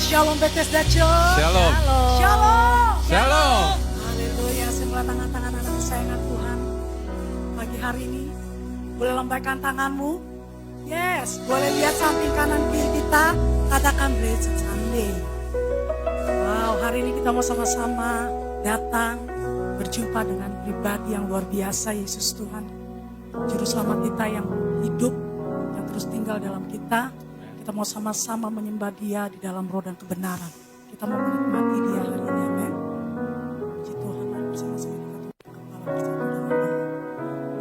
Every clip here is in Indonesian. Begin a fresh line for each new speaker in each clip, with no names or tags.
Shalom Bethesda Church.
Shalom.
Shalom.
Shalom.
Haleluya. Semua tangan-tangan anak kesayangan Tuhan. Pagi hari ini boleh lambaikan tanganmu. Yes, boleh lihat samping kanan kiri kita. Katakan Blessed Sunday. Wow, hari ini kita mau sama-sama datang berjumpa dengan pribadi yang luar biasa, Yesus Tuhan. Juru selamat kita yang hidup, yang terus tinggal dalam kita. Kita mau sama-sama menyembah Dia di dalam roh dan kebenaran. Kita mau menikmati Dia hari ini, amin. Puji Tuhan, mari bersama-sama kita tunduk kepala bersatu dalam doa.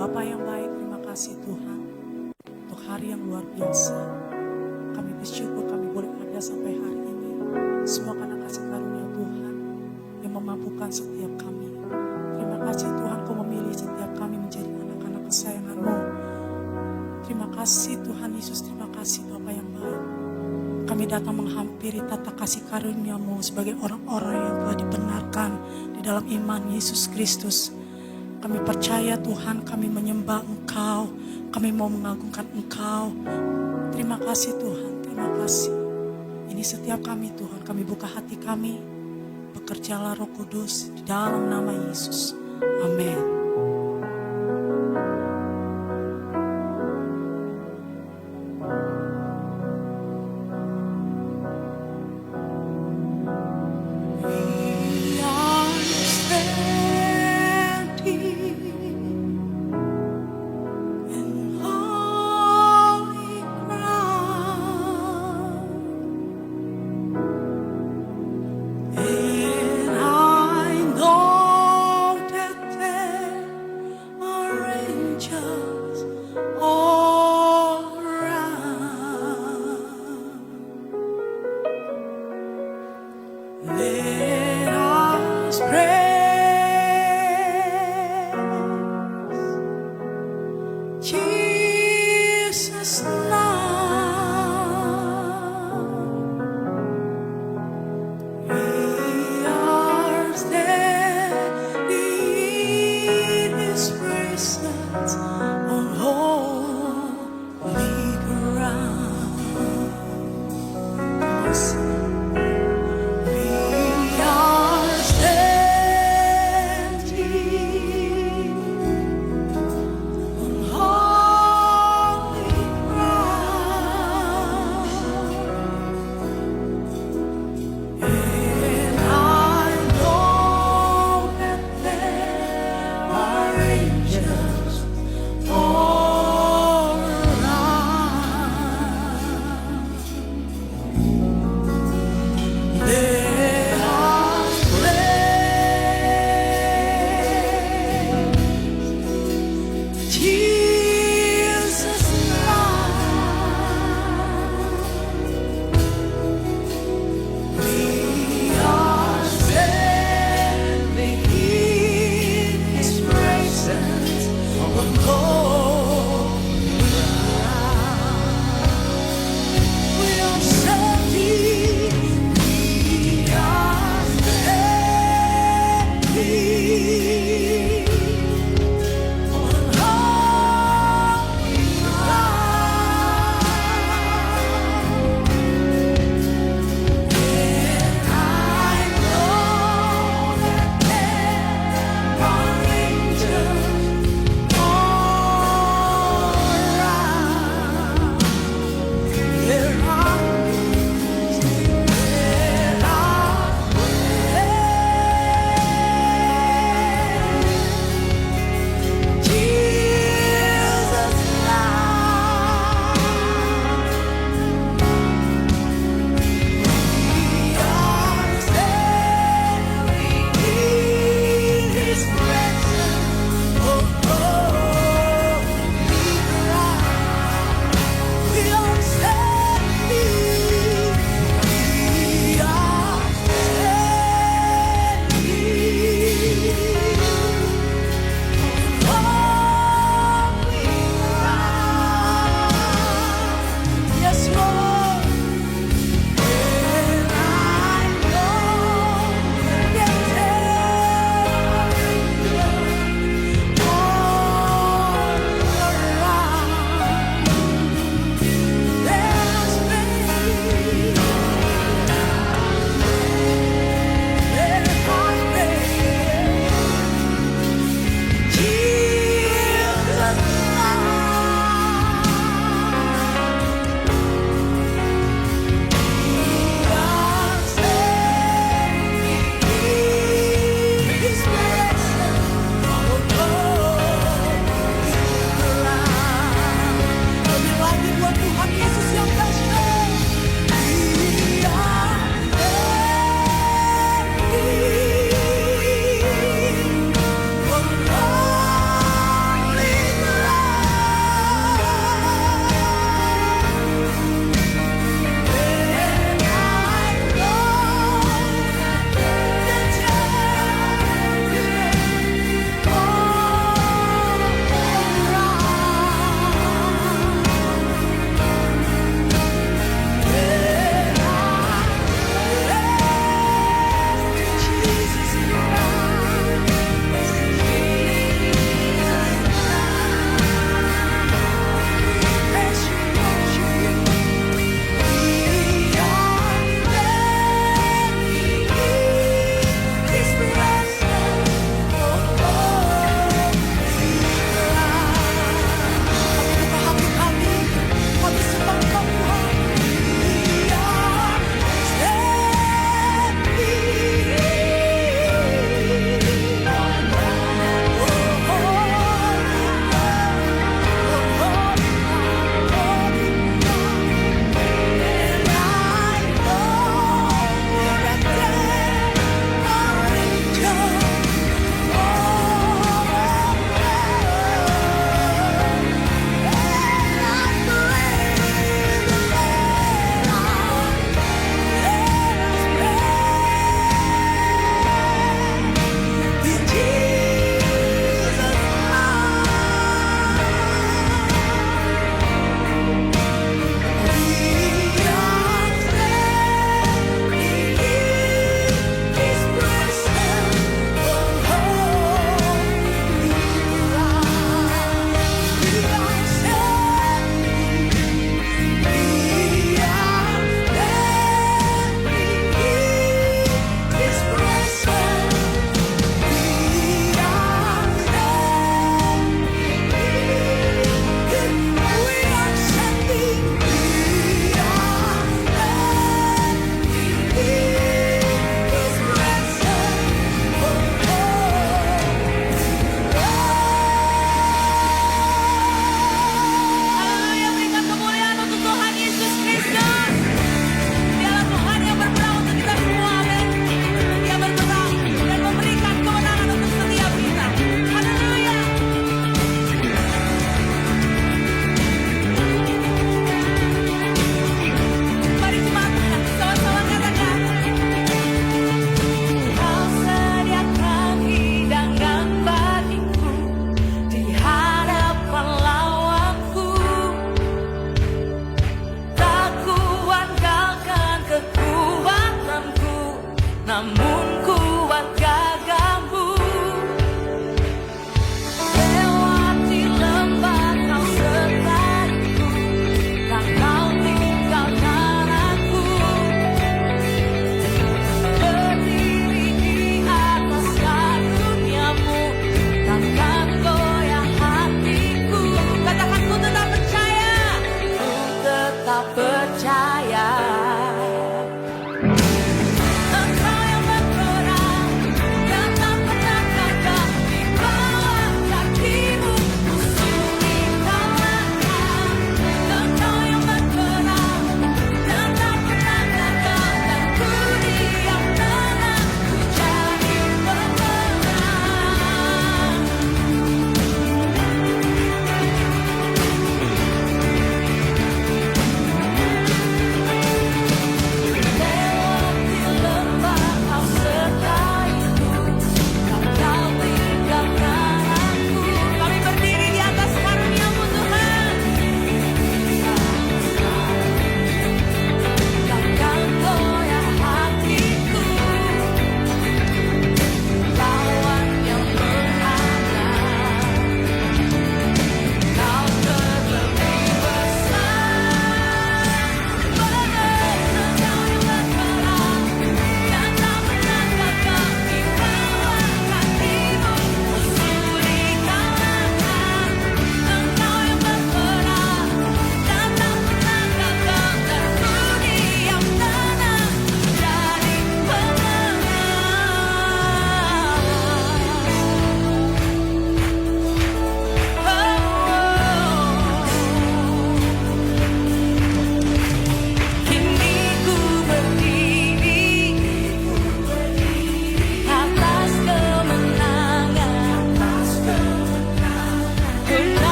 Bapa yang baik, terima kasih Tuhan untuk hari yang luar biasa. Kami bersyukur kami boleh ada sampai hari ini. Semua karena kasih karunia Tuhan yang memampukan setiap kami. Terima kasih Tuhan, Kau memilih setiap kami menjadi anak-anak kesayangan-Mu. Terima kasih Tuhan Yesus, terima kasih Bapa yang baik. Kami datang menghampiri tata kasih karunia-Mu sebagai orang-orang yang telah dibenarkan di dalam iman Yesus Kristus. Kami percaya Tuhan, kami menyembah Engkau, kami mau mengagungkan Engkau. Terima kasih Tuhan, terima kasih. Ini setiap kami Tuhan, kami buka hati kami, bekerjalah Roh Kudus di dalam nama Yesus. Amin.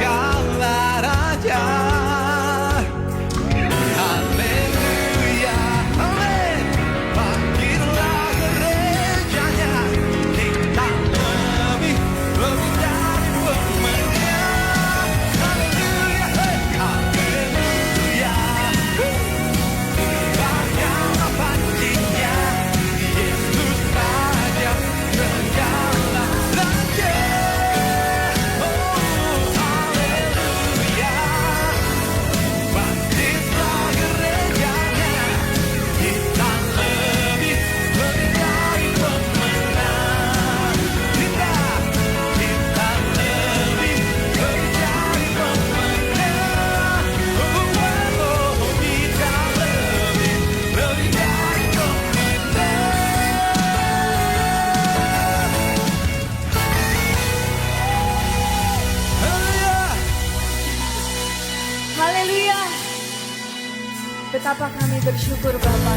Engkaulah Raja. Haleluya, amin. Bangkitlah gerejanya, kita lebih dari pemenang. Haleluya, haleluya. Bagaimana pastinya Yesus Raja, Segala Raja. Oh haleluya, bangkitlah gerejanya, kita lebih dari pemenang. Kita lebih dari pemenang. Oh, kita lebih dari pemenang.
Haleluya. Betapa kami bersyukur Bapa,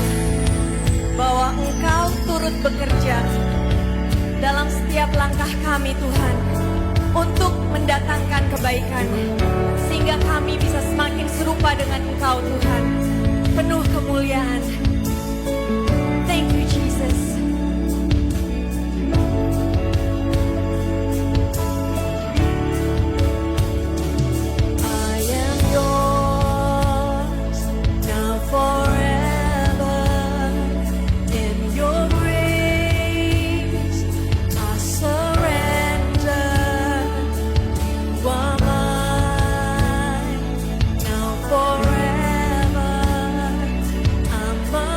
bahwa Engkau turut bekerja dalam setiap langkah kami Tuhan, untuk mendatangkan kebaikan, sehingga kami bisa semakin serupa dengan Engkau Tuhan, penuh kemuliaan. Thank you Jesus. I am yours now forever. In your grace I surrender. You are mine now forever. I'm a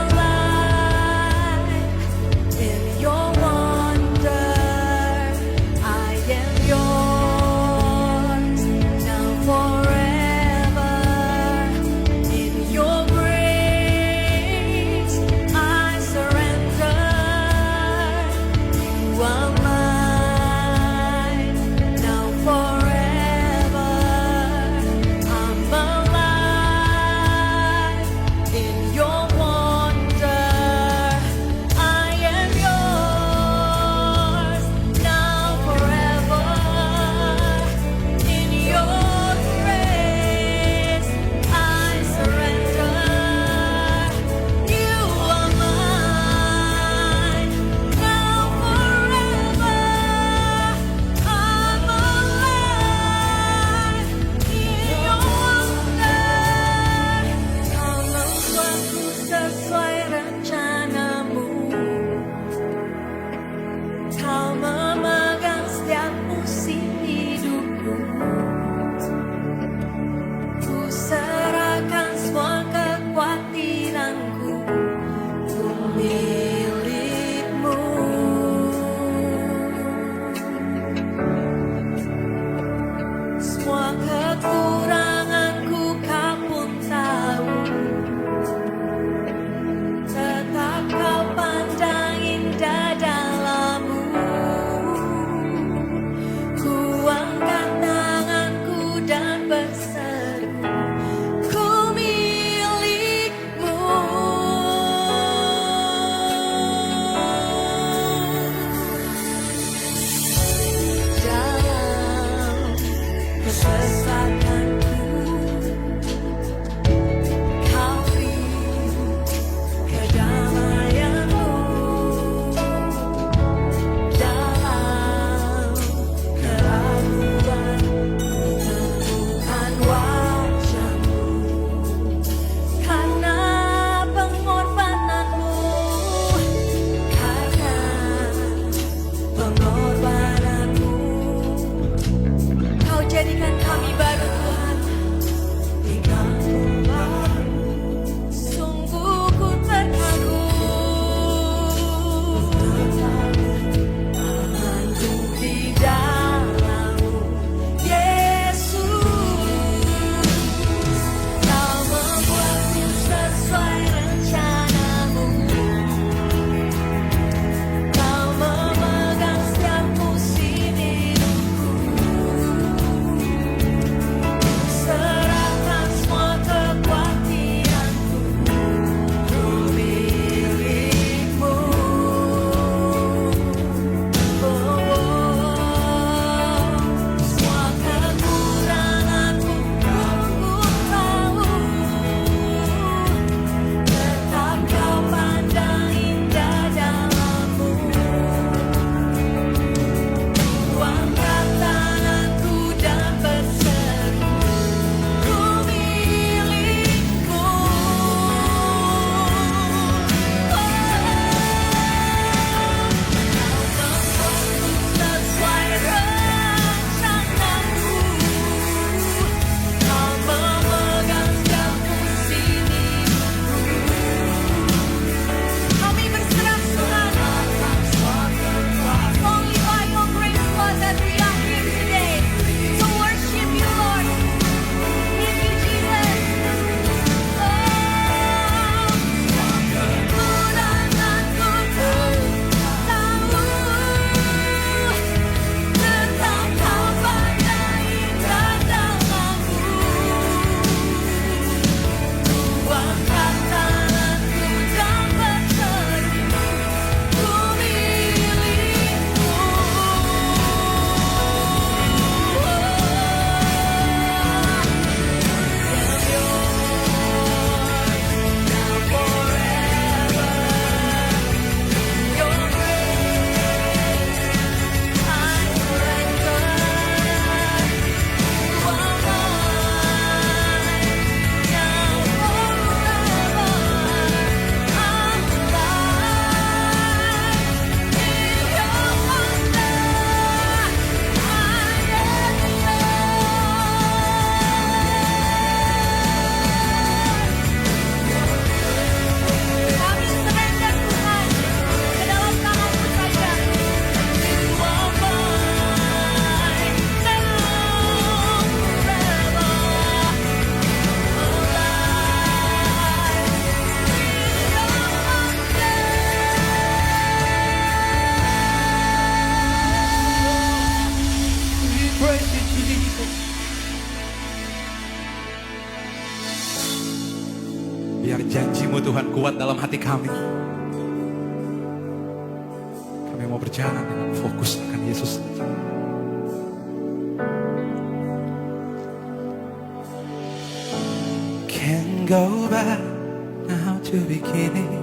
Biar janjimu Tuhan kuat dalam hati kami. Kami mau berjalan dengan fokus akan Yesus. Can't go back now to beginning.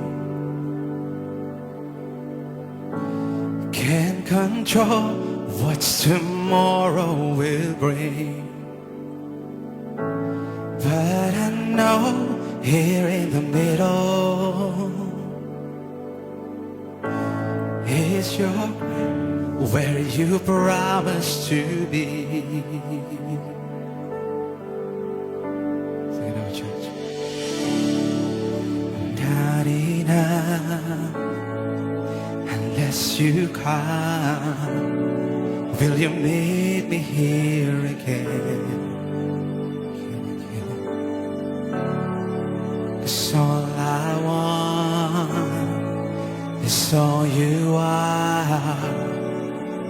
Can't control what tomorrow will bring. But I know here in the middle is your where you promised to be. Sing it out, church. Not enough unless you come. Will you meet me here again? 'Cause all I want is all you are.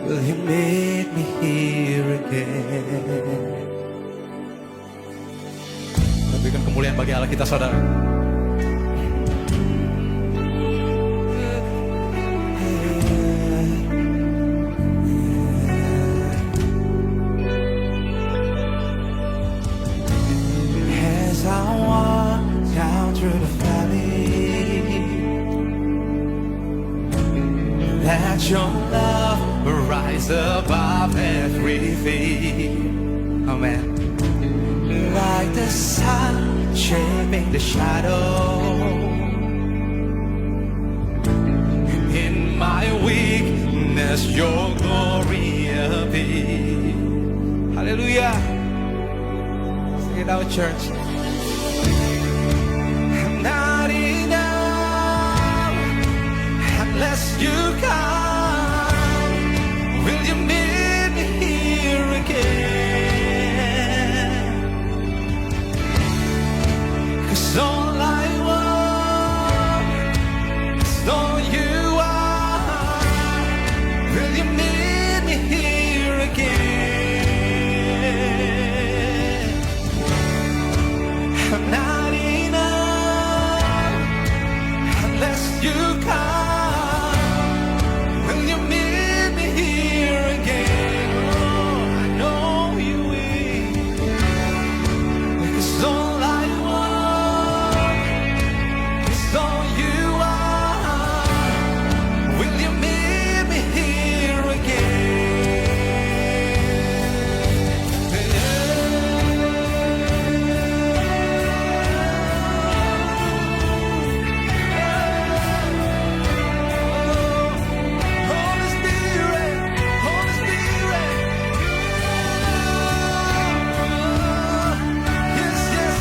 Will you meet me here again? Berikan kemuliaan bagi Allah kita, saudara. As I walk down through the valley, let your love rise above everything. Amen. Like the sun shaping the shadow, in my weakness your glory appear. Hallelujah. Sing it out, church. I'm not enough unless you come. Will you meet me here again? 'Cause all I want is all you are. Will you meet me here again? I'm not enough unless you come. Will you meet me here again? Oh, I know you will. Because all I want is all you are. Will you meet me here Holy Spirit, Holy Spirit. Yes, yes,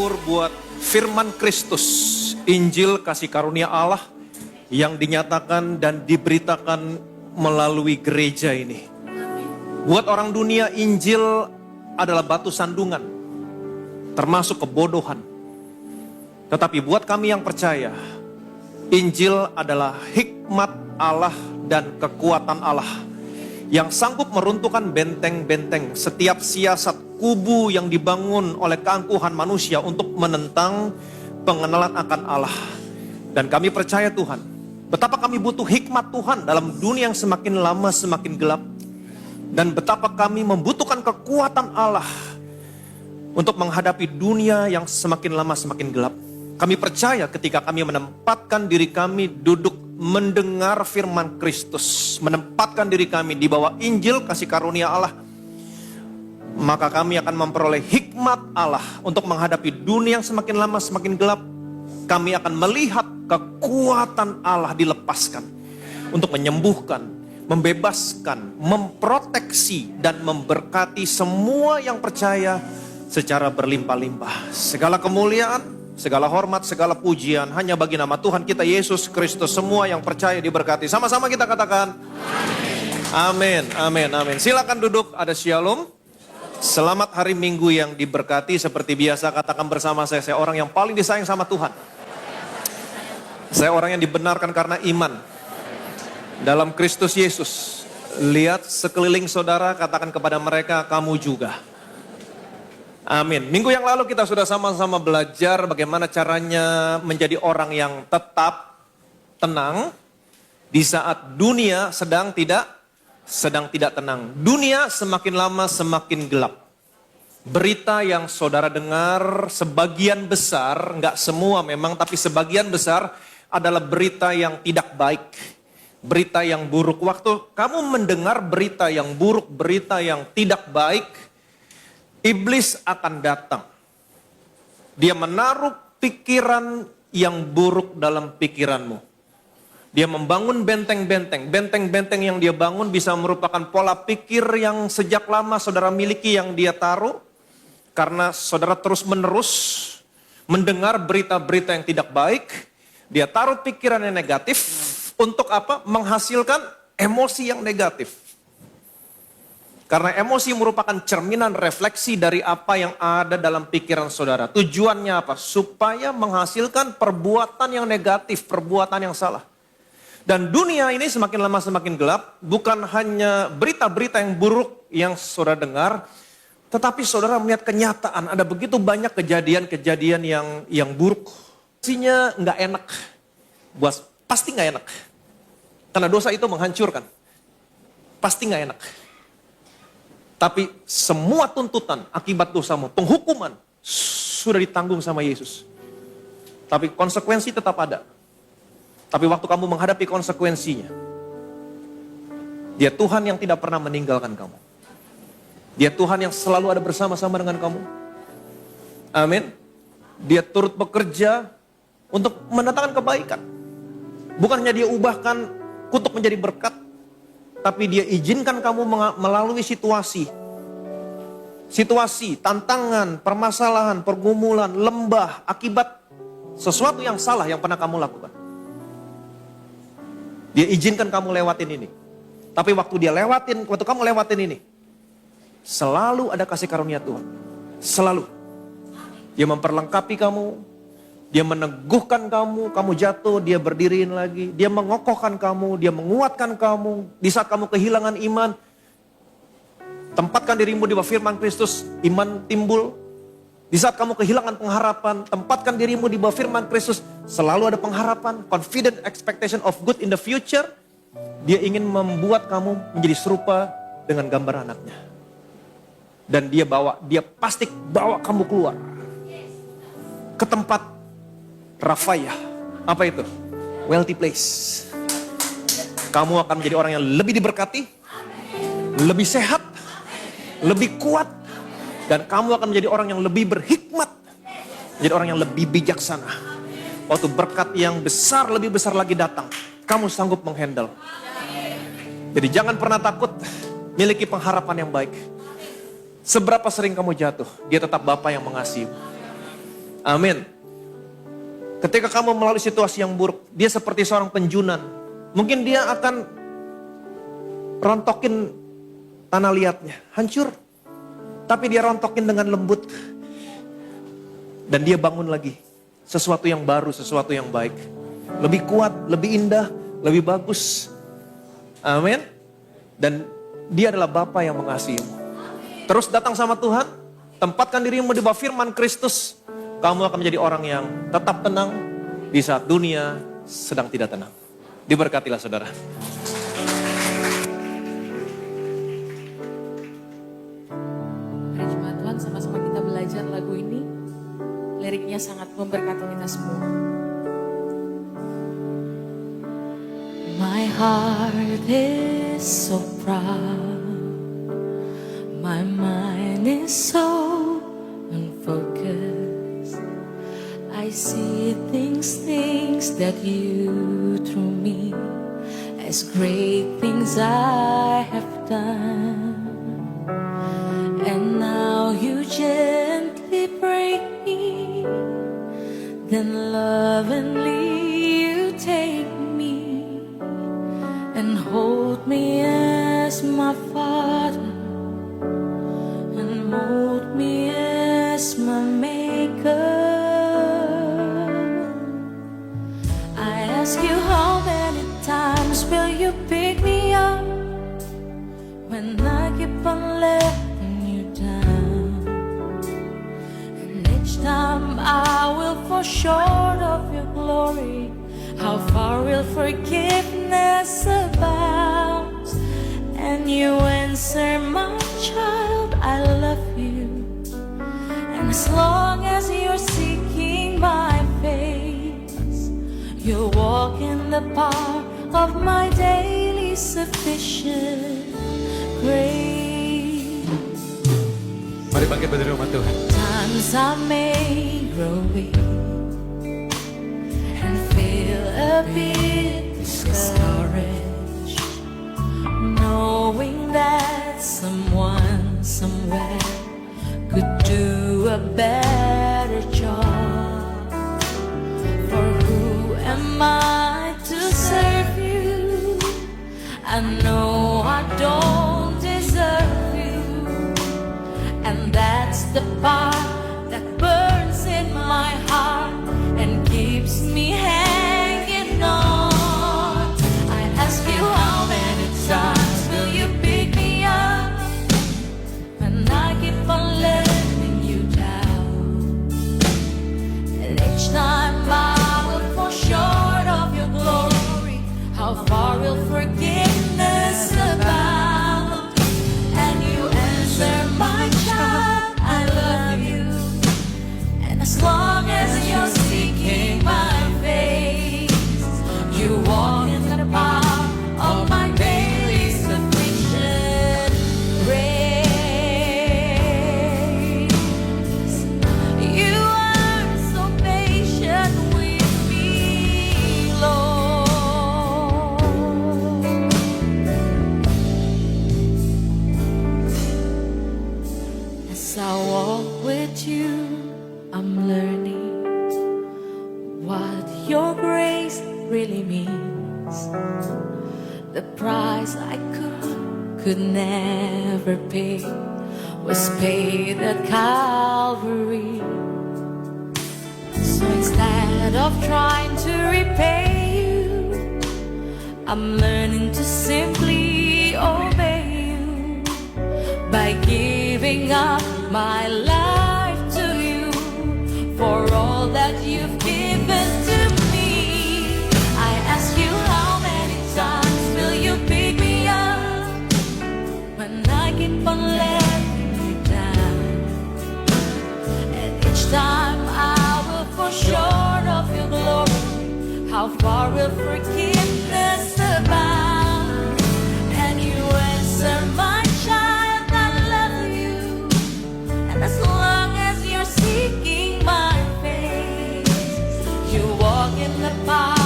bersyukur buat firman Kristus, Injil kasih karunia Allah yang dinyatakan dan diberitakan melalui gereja ini. Buat orang dunia, Injil adalah batu sandungan, termasuk kebodohan. Tetapi buat kami yang percaya, Injil adalah hikmat Allah dan kekuatan Allah yang sanggup meruntuhkan benteng-benteng setiap siasat kubu yang dibangun oleh keangkuhan manusia untuk menentang pengenalan akan Allah. Dan kami percaya Tuhan, betapa kami butuh hikmat Tuhan dalam dunia yang semakin lama semakin gelap. Dan betapa kami membutuhkan kekuatan Allah untuk menghadapi dunia yang semakin lama semakin gelap. Kami percaya ketika kami menempatkan diri kami duduk mendengar firman Kristus, menempatkan diri kami di bawah Injil kasih karunia Allah, maka kami akan memperoleh hikmat Allah untuk menghadapi dunia yang semakin lama semakin gelap. Kami akan melihat kekuatan Allah dilepaskan untuk menyembuhkan, membebaskan, memproteksi, dan memberkati semua yang percaya secara berlimpah-limpah. Segala kemuliaan, segala hormat, segala pujian hanya bagi nama Tuhan kita Yesus Kristus. Semua yang percaya diberkati. Sama-sama kita katakan amin, amin, amin. Silakan duduk, ada shalom. Selamat hari Minggu yang diberkati. Seperti biasa katakan bersama saya orang yang paling disayang sama Tuhan. Saya orang yang dibenarkan karena iman dalam Kristus Yesus. Lihat sekeliling saudara, katakan kepada mereka, kamu juga. Amin. Minggu yang lalu kita sudah sama-sama belajar bagaimana caranya menjadi orang yang tetap tenang di saat dunia sedang tidak tenang. Dunia semakin lama semakin gelap. Berita yang saudara dengar sebagian besar, enggak semua memang, tapi sebagian besar adalah berita yang tidak baik. Berita yang buruk. Waktu kamu mendengar berita yang buruk, berita yang tidak baik, iblis akan datang. Dia menaruh pikiran yang buruk dalam pikiranmu. Dia membangun benteng-benteng. Benteng-benteng yang dia bangun bisa merupakan pola pikir yang sejak lama saudara miliki yang dia taruh. Karena saudara terus-menerus mendengar berita-berita yang tidak baik. Dia taruh pikiran yang negatif. Untuk apa? Menghasilkan emosi yang negatif. Karena emosi merupakan cerminan refleksi dari apa yang ada dalam pikiran saudara. Tujuannya apa? Supaya menghasilkan perbuatan yang negatif, perbuatan yang salah. Dan dunia ini semakin lama semakin gelap. Bukan hanya berita-berita yang buruk yang saudara dengar, tetapi saudara melihat kenyataan. Ada begitu banyak kejadian-kejadian yang buruk. Pastinya nggak enak. Pasti nggak enak. Karena dosa itu menghancurkan. Pasti nggak enak. Tapi semua tuntutan akibat dosamu, penghukuman sudah ditanggung sama Yesus. Tapi konsekuensi tetap ada. Tapi waktu kamu menghadapi konsekuensinya, Dia Tuhan yang tidak pernah meninggalkan kamu. Dia Tuhan yang selalu ada bersama-sama dengan kamu. Amin. Dia turut bekerja untuk mendatangkan kebaikan. Bukan hanya dia ubahkan kutuk menjadi berkat, tapi dia izinkan kamu melalui situasi, tantangan, permasalahan, pergumulan, lembah, akibat sesuatu yang salah yang pernah kamu lakukan. Dia izinkan kamu lewatin ini. Tapi waktu kamu lewatin ini, selalu ada kasih karunia Tuhan. Selalu. Dia memperlengkapi kamu, dia meneguhkan kamu, kamu jatuh, dia berdiriin lagi. Dia mengokohkan kamu, dia menguatkan kamu. Di saat kamu kehilangan iman, tempatkan dirimu di bawah firman Kristus, iman timbul. Di saat kamu kehilangan pengharapan, tempatkan dirimu di bawah firman Kristus, selalu ada pengharapan, confident expectation of good in the future. Dia ingin membuat kamu menjadi serupa dengan gambar anaknya. Dan dia pasti bawa kamu keluar ke tempat Rafaya. Apa itu? Wealthy place. Kamu akan menjadi orang yang lebih diberkati, lebih sehat, lebih kuat, dan kamu akan menjadi orang yang lebih berhikmat, menjadi orang yang lebih bijaksana. Waktu berkat yang besar, lebih besar lagi datang, kamu sanggup menghandle. Jadi jangan pernah takut, miliki pengharapan yang baik. Seberapa sering kamu jatuh, Dia tetap Bapa yang mengasihi. Amin. Ketika kamu melalui situasi yang buruk, dia seperti seorang penjunan. Mungkin dia akan rontokin tanah liatnya, hancur. Tapi dia rontokin dengan lembut. Dan dia bangun lagi. Sesuatu yang baru, sesuatu yang baik. Lebih kuat, lebih indah, lebih bagus. Amin. Dan dia adalah Bapa yang mengasihimu. Terus datang sama Tuhan, tempatkan dirimu di bawah firman Kristus. Kamu akan menjadi orang yang tetap tenang di saat dunia sedang tidak tenang. Diberkatilah saudara.
Hari Jumat Tuhan, sama-sama kita belajar lagu ini. Liriknya sangat memberkati kita semua. My heart is so proud. My mind is so unfocused. I see things that you through me as great things I have done. And now you gently break me, then lovingly you take me and hold me as my Father and mold me as my Maker. I ask you, how many times will you pick me up when I keep on letting you down? And each time I will fall short of your glory. How far will forgiveness abound? And you answer, my child, I love you. And as long as you're seeking my face, you walk in the power of my daily sufficient grace.
Mari bangkit berdiri umat Tuhan.
Times I may grow weak and feel a bit discouraged, knowing that someone somewhere could do a better job. For who am I to serve you? I know I don't deserve you, and that's the part that burns in my heart and keeps me hanging on. I ask you, how many times will you pick me up when I keep on letting you down? And each time I will fall short of your glory. How far will forgiveness abound? And you answer, my child, I love you. And as long as you're seeking my face, you walk in the power of my daily sufficient grace. You are so patient with me, Lord. As I walk with you, I'm learning what your grace really means. The price I could never pay was paid at Calvary. So instead of trying to repay you, I'm learning to simply obey you by giving up my life to you for all that you've given to me. I ask you, how many times will you pick me up when I keep on letting you down? And each time I will fall short of your glory. How far will forgiveness abound? And you answer, my child, I love you. And as long as you're seeking my face, you walk in the power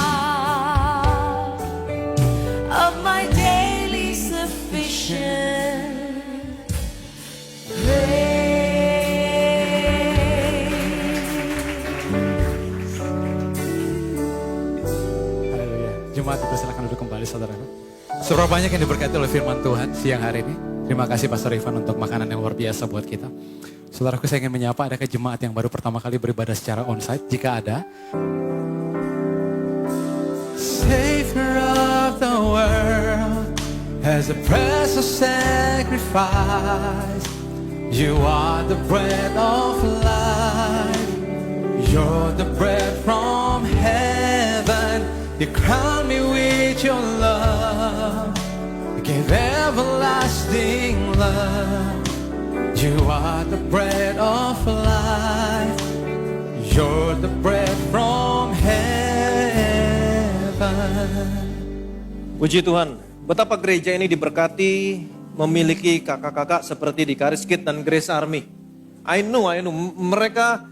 of my daily sufficient grace.
jemaat dipersilakan duduk kembali saudara. Seberapa banyak yang diberkati oleh firman Tuhan siang hari ini. Terima kasih Pastor Ivan untuk makanan yang luar biasa buat kita. Saudaraku, saya ingin menyapa, adakah jemaat yang baru pertama kali beribadah secara onsite? Jika ada.
Savior of the world, as a precious sacrifice, you are the bread of life, you're the bread from heaven, you crown me with your love, you gave everlasting love, you are the bread of life, you're the bread from heaven.
Puji Tuhan, betapa gereja ini diberkati memiliki kakak-kakak seperti di Karis Kids dan Grace Army. I know, mereka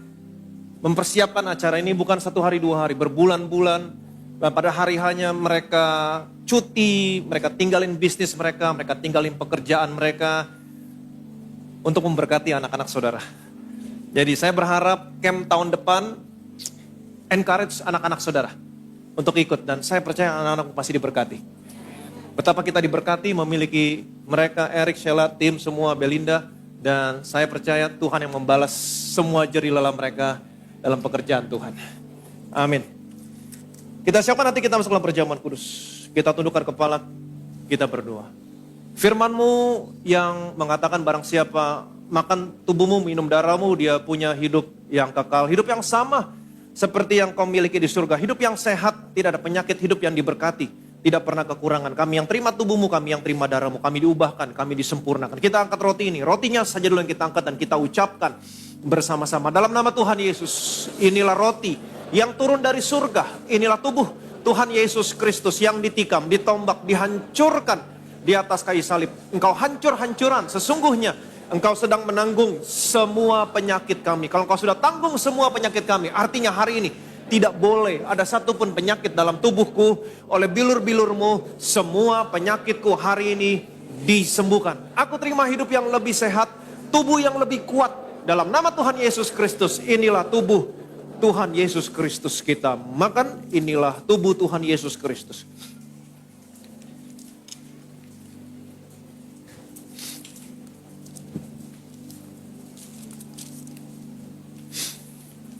mempersiapkan acara ini bukan 1 hari 2 hari, berbulan-bulan. Dan pada hari hanya mereka cuti, mereka tinggalin bisnis mereka tinggalin pekerjaan mereka untuk memberkati anak-anak saudara. Jadi saya berharap camp tahun depan encourage anak-anak saudara untuk ikut, dan saya percaya anak-anak pasti diberkati. Betapa kita diberkati memiliki mereka, Eric, Sheila, tim semua, Belinda, dan saya percaya Tuhan yang membalas semua jerih lelah mereka dalam pekerjaan Tuhan. Amin. Kita siapkan nanti kita masuk dalam perjamuan kudus. Kita tundukkan kepala, kita berdoa. Firman-Mu yang mengatakan barang siapa makan tubuhmu, minum darahmu, dia punya hidup yang kekal, hidup yang sama seperti yang kau miliki di surga. Hidup yang sehat, tidak ada penyakit, hidup yang diberkati. Tidak pernah kekurangan. Kami yang terima tubuhmu, kami yang terima darahmu, kami diubahkan, kami disempurnakan. Kita angkat roti ini. Rotinya saja dulu yang kita angkat dan kita ucapkan bersama-sama. Dalam nama Tuhan Yesus, inilah roti yang turun dari surga. Inilah tubuh Tuhan Yesus Kristus yang ditikam, ditombak, dihancurkan di atas kayu salib. Engkau hancur-hancuran. Sesungguhnya engkau sedang menanggung semua penyakit kami. Kalau engkau sudah tanggung semua penyakit kami, artinya hari ini tidak boleh ada satupun penyakit dalam tubuhku. Oleh bilur-bilurmu semua penyakitku hari ini disembuhkan. Aku terima hidup yang lebih sehat, tubuh yang lebih kuat. Dalam nama Tuhan Yesus Kristus, inilah tubuh Tuhan Yesus Kristus. Kita makan, inilah tubuh Tuhan Yesus Kristus.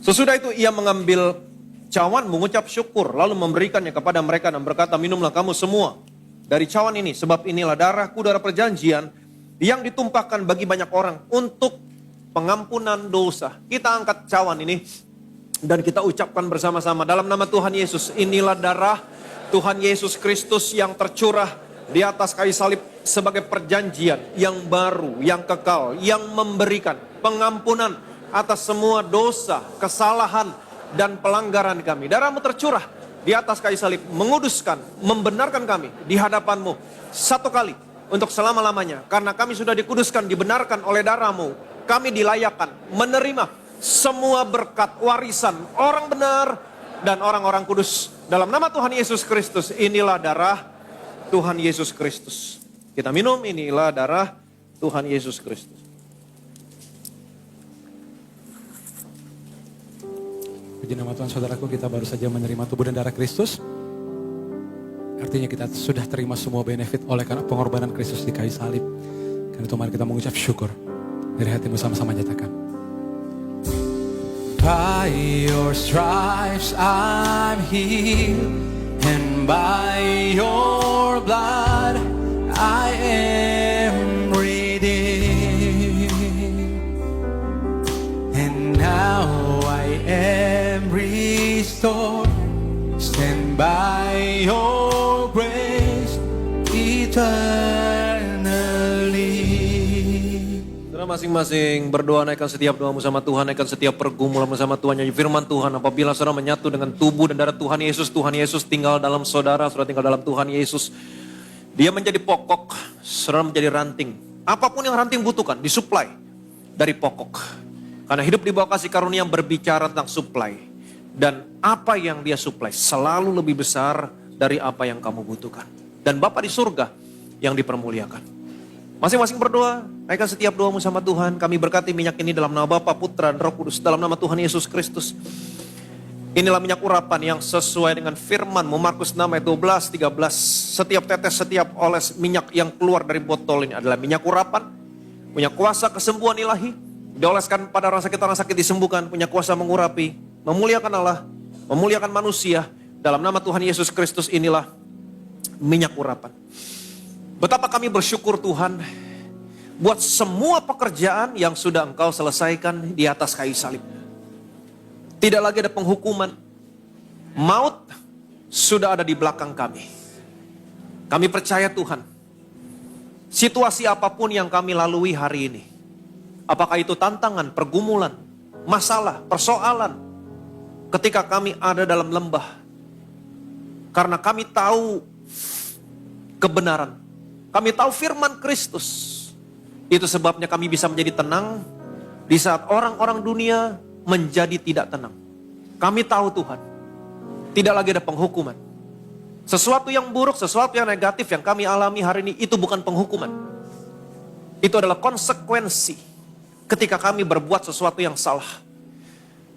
Sesudah itu ia mengambil cawan, mengucap syukur, lalu memberikannya kepada mereka dan berkata, minumlah kamu semua dari cawan ini, sebab inilah darahku, darah perjanjian yang ditumpahkan bagi banyak orang untuk pengampunan dosa. Kita angkat cawan ini dan kita ucapkan bersama-sama dalam nama Tuhan Yesus. Inilah darah Tuhan Yesus Kristus yang tercurah di atas kayu salib sebagai perjanjian yang baru, yang kekal, yang memberikan pengampunan atas semua dosa, kesalahan, dan pelanggaran kami. Darahmu tercurah di atas kayu salib, menguduskan, membenarkan kami di hadapanmu satu kali untuk selama-lamanya. Karena kami sudah dikuduskan, dibenarkan oleh darahmu, kami dilayakkan menerima semua berkat warisan orang benar dan orang-orang kudus. Dalam nama Tuhan Yesus Kristus, inilah darah Tuhan Yesus Kristus. Kita minum, inilah darah Tuhan Yesus Kristus.
Puji nama Tuhan, saudaraku, kita baru saja menerima tubuh dan darah Kristus. Artinya kita sudah terima semua benefit oleh karena pengorbanan Kristus di kayu salib. Karena itu mari kita mengucap syukur. Dari hatimu sama-sama nyatakan.
By your stripes I'm healed, and by your blood I am redeemed. And now I am restored, stand by your grace eternally.
Saudara masing-masing berdoa, naikkan setiap doamu sama Tuhan, naikkan setiap pergumulanmu sama Tuhan. Jadi firman Tuhan, apabila saudara menyatu dengan tubuh dan darah Tuhan Yesus tinggal dalam saudara, saudara tinggal dalam Tuhan Yesus. Dia menjadi pokok, saudara menjadi ranting. Apapun yang ranting butuhkan, disuplai dari pokok. Karena hidup di bawah kasih karunia berbicara tentang supply. Dan apa yang dia supply selalu lebih besar dari apa yang kamu butuhkan. Dan Bapa di surga yang dipermuliakan. Masing-masing berdoa, naikkan setiap doamu sama Tuhan. Kami berkati minyak ini dalam nama Bapa, Putra, dan Roh Kudus. Dalam nama Tuhan Yesus Kristus. Inilah minyak urapan yang sesuai dengan firman-Mu, Markus 6 ayat 12-13. Setiap tetes, setiap oles minyak yang keluar dari botol ini adalah minyak urapan, punya kuasa kesembuhan ilahi, dioleskan pada orang sakit disembuhkan, punya kuasa mengurapi, memuliakan Allah, memuliakan manusia. Dalam nama Tuhan Yesus Kristus inilah minyak urapan. Betapa kami bersyukur Tuhan, buat semua pekerjaan yang sudah Engkau selesaikan di atas kayu salib. Tidak lagi ada penghukuman. Maut sudah ada di belakang kami. Kami percaya Tuhan, situasi apapun yang kami lalui hari ini, apakah itu tantangan, pergumulan, masalah, persoalan, ketika kami ada dalam lembah, karena kami tahu kebenaran, kami tahu firman Kristus, itu sebabnya kami bisa menjadi tenang di saat orang-orang dunia menjadi tidak tenang. Kami tahu Tuhan, tidak lagi ada penghukuman. Sesuatu yang buruk, sesuatu yang negatif yang kami alami hari ini, itu bukan penghukuman. Itu adalah konsekuensi ketika kami berbuat sesuatu yang salah.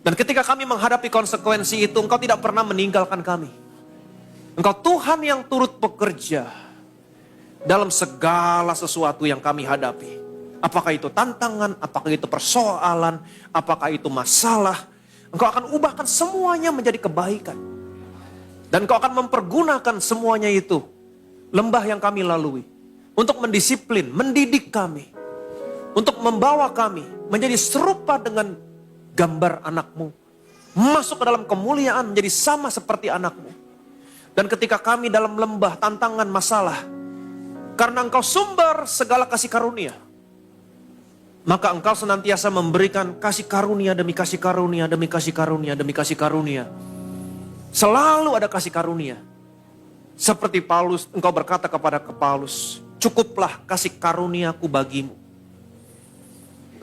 Dan ketika kami menghadapi konsekuensi itu, Engkau tidak pernah meninggalkan kami. Engkau Tuhan yang turut bekerja dalam segala sesuatu yang kami hadapi. Apakah itu tantangan, apakah itu persoalan, apakah itu masalah, Engkau akan ubahkan semuanya menjadi kebaikan. Dan Engkau akan mempergunakan semuanya itu, lembah yang kami lalui, untuk mendisiplin, mendidik kami, untuk membawa kami menjadi serupa dengan gambar anak-Mu, masuk ke dalam kemuliaan menjadi sama seperti anak-Mu. Dan ketika kami dalam lembah tantangan masalah, karena Engkau sumber segala kasih karunia, maka Engkau senantiasa memberikan kasih karunia demi kasih karunia, demi kasih karunia, demi kasih karunia. Selalu ada kasih karunia. Seperti Paulus, Engkau berkata kepada Paulus, cukuplah kasih karuniaku bagimu.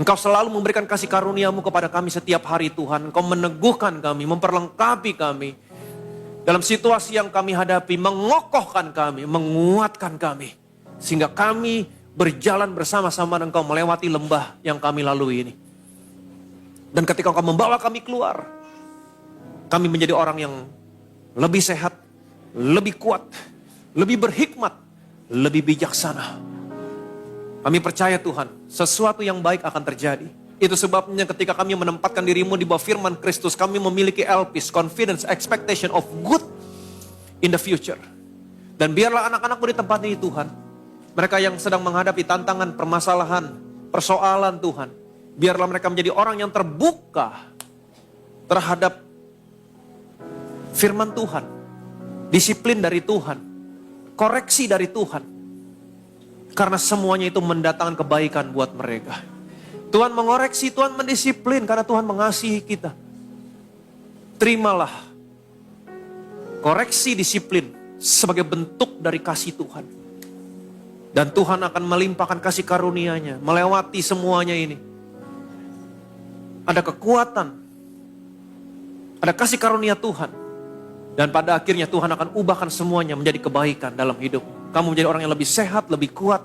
Engkau selalu memberikan kasih karuniamu kepada kami setiap hari Tuhan. Engkau meneguhkan kami, memperlengkapi kami. Dalam situasi yang kami hadapi, mengokohkan kami, menguatkan kami. Sehingga kami berjalan bersama-sama dengan Engkau melewati lembah yang kami lalui ini. Dan ketika Engkau membawa kami keluar, kami menjadi orang yang lebih sehat, lebih kuat, lebih berhikmat, lebih bijaksana. Kami percaya Tuhan, sesuatu yang baik akan terjadi. Itu sebabnya ketika kami menempatkan dirimu di bawah firman Kristus, kami memiliki elpis, confidence, expectation of good in the future. Dan biarlah anak-anakmu di tempat ini Tuhan, mereka yang sedang menghadapi tantangan, permasalahan, persoalan Tuhan. Biarlah mereka menjadi orang yang terbuka terhadap firman Tuhan. Disiplin dari Tuhan. Koreksi dari Tuhan. Karena semuanya itu mendatangkan kebaikan buat mereka. Tuhan mengoreksi, Tuhan mendisiplin karena Tuhan mengasihi kita. Terimalah koreksi disiplin sebagai bentuk dari kasih Tuhan. Dan Tuhan akan melimpahkan kasih karunia-Nya, melewati semuanya ini. Ada kekuatan, ada kasih karunia Tuhan. Dan pada akhirnya Tuhan akan ubahkan semuanya menjadi kebaikan dalam hidup. Kamu menjadi orang yang lebih sehat, lebih kuat,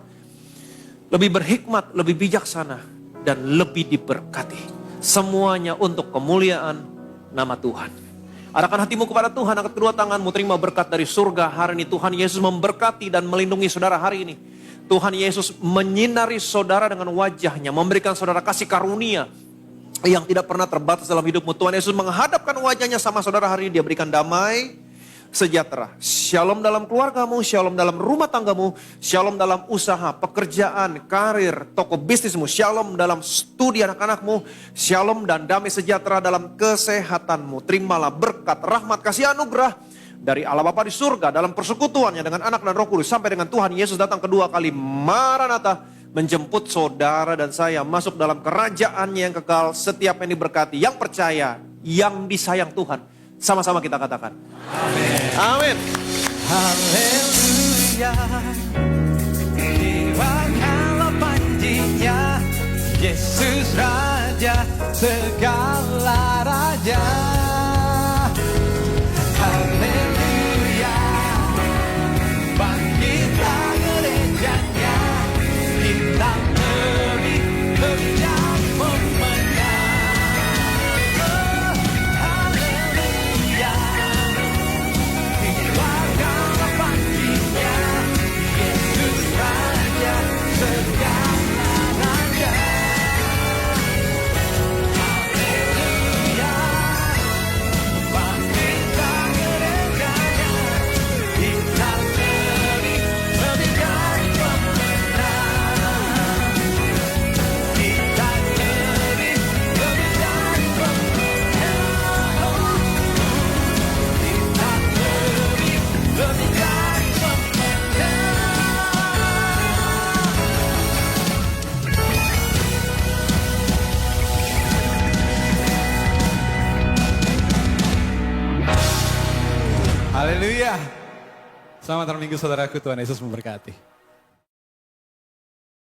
lebih berhikmat, lebih bijaksana, dan lebih diberkati. Semuanya untuk kemuliaan nama Tuhan. Arahkan hatimu kepada Tuhan, angkat kedua tanganmu, terima berkat dari surga hari ini. Tuhan Yesus memberkati dan melindungi saudara hari ini. Tuhan Yesus menyinari saudara dengan wajah-Nya, memberikan saudara kasih karunia yang tidak pernah terbatas dalam hidupmu. Tuhan Yesus menghadapkan wajah-Nya sama saudara hari ini, Dia berikan damai, sejahtera. Shalom dalam keluargamu, shalom dalam rumah tanggamu, shalom dalam usaha, pekerjaan, karir, toko bisnismu, shalom dalam studi anak-anakmu, shalom dan damai sejahtera dalam kesehatanmu. Terimalah berkat, rahmat, kasih anugerah dari Allah Bapa di surga dalam persekutuannya dengan Anak dan Roh Kudus sampai dengan Tuhan Yesus datang kedua kali. Maranatha, menjemput saudara dan saya masuk dalam kerajaannya yang kekal. Setiap yang diberkati, yang percaya, yang disayang Tuhan, sama-sama kita katakan amin. Amin.
Haleluya, diwakilkan panjinya, Yesus Raja segala raja. Haleluya, bangkitlah gerejanya, kita lebih kerja memenang. Oh, haleluya.
Haleluya. Selamat hari Minggu saudaraku, Tuhan Yesus memberkati.